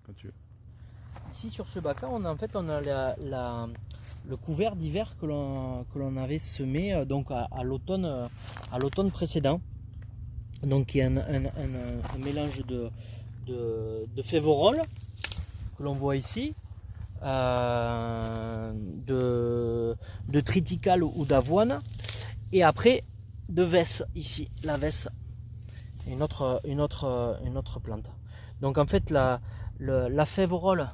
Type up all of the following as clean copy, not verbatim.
quand tu veux. Ici sur ce bac, on a le couvert d'hiver que l'on avait semé donc à l'automne précédent. Donc il y a un mélange de févorol que l'on voit ici, de triticale ou d'avoine, et après de vesse ici, la vesse, une autre plante. Donc en fait la févorole,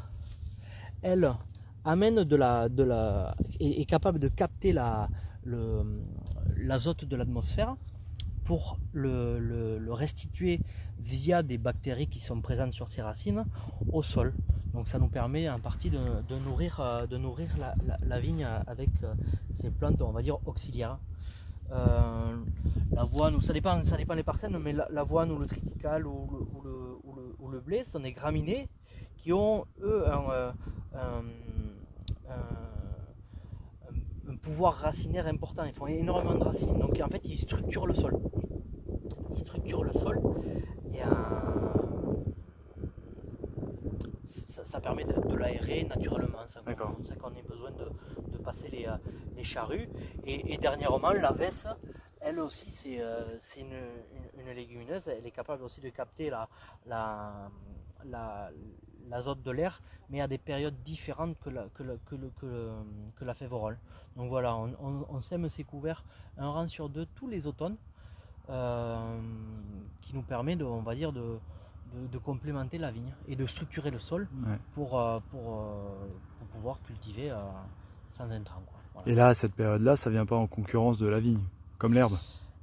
elle amène est capable de capter l'azote de l'atmosphère pour le restituer via des bactéries qui sont présentes sur ses racines au sol. Donc ça nous permet en partie de nourrir la vigne avec ces plantes, on va dire, auxiliaires. L'avoine, ça dépend des parcelles, mais l'avoine ou le triticale ou le blé sont des graminées qui ont, eux, un pouvoir racinaire important. Ils font énormément de racines. Donc en fait, ils structurent le sol. Et ça permet de l'aérer naturellement, sans qu'on ait besoin de passer les charrues. Et dernièrement, la vesse, elle aussi, c'est une légumineuse. Elle est capable aussi de capter l'azote de l'air, mais à des périodes différentes que la févorole. Donc voilà, on sème ces couverts un rang sur deux tous les automnes, qui nous permet on va dire de complémenter la vigne et de structurer le sol, Ouais. pour pouvoir cultiver sans intrants, quoi. Voilà. Et là, à cette période-là, ça vient pas en concurrence de la vigne, comme l'herbe?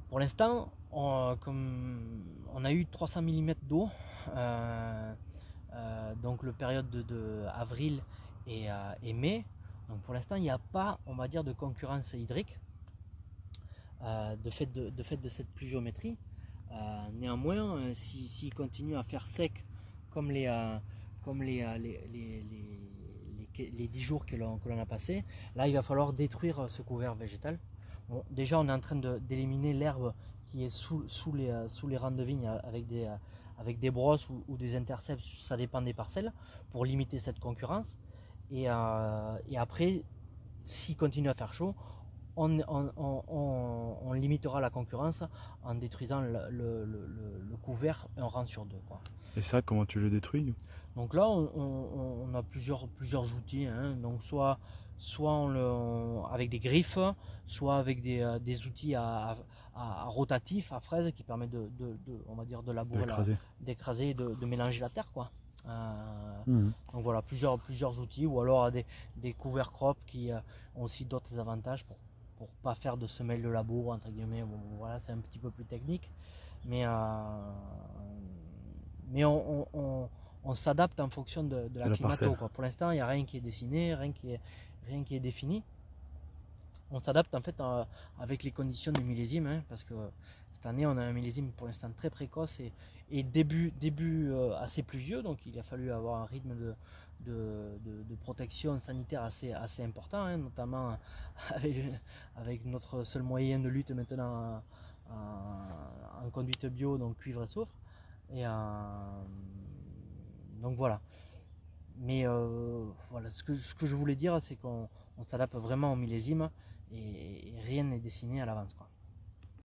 Pour l'instant, comme on a eu 300 mm d'eau, donc le période de avril et mai, donc pour l'instant il n'y a pas, on va dire, de concurrence hydrique, de fait de cette pluviométrie. Néanmoins, s'il continue à faire sec comme les 10 jours que l'on a passé, là il va falloir détruire ce couvert végétal. Bon, déjà on est en train d'éliminer l'herbe qui est sous les rangs de vigne avec des brosses ou des intercepts, ça dépend des parcelles, pour limiter cette concurrence. Et après, s'il continue à faire chaud, on limitera la concurrence en détruisant le couvert un rang sur deux, quoi. Et ça, comment tu le détruis? Donc là, on a plusieurs outils, hein. Donc soit avec des griffes, soit avec des outils rotatifs à fraises qui permettent on va dire, de labourer, d'écraser, de mélanger la terre, quoi. Donc voilà, plusieurs outils, ou alors des couverts crop qui ont aussi d'autres avantages pour pas faire de semelles de labour, entre guillemets. Bon, voilà, c'est un petit peu plus technique, mais on s'adapte en fonction de la climato, quoi. Pour l'instant, il n'y a rien qui est dessiné, rien qui est défini. On s'adapte en fait avec les conditions du millésime, hein, parce que cette année on a un millésime pour l'instant très précoce et début assez pluvieux, donc il a fallu avoir un rythme de protection sanitaire assez important, hein, notamment avec notre seul moyen de lutte maintenant en conduite bio, donc cuivre et soufre. Et donc voilà. Mais voilà, ce que je voulais dire, c'est qu'on s'adapte vraiment au millésime, et rien n'est dessiné à l'avance, quoi.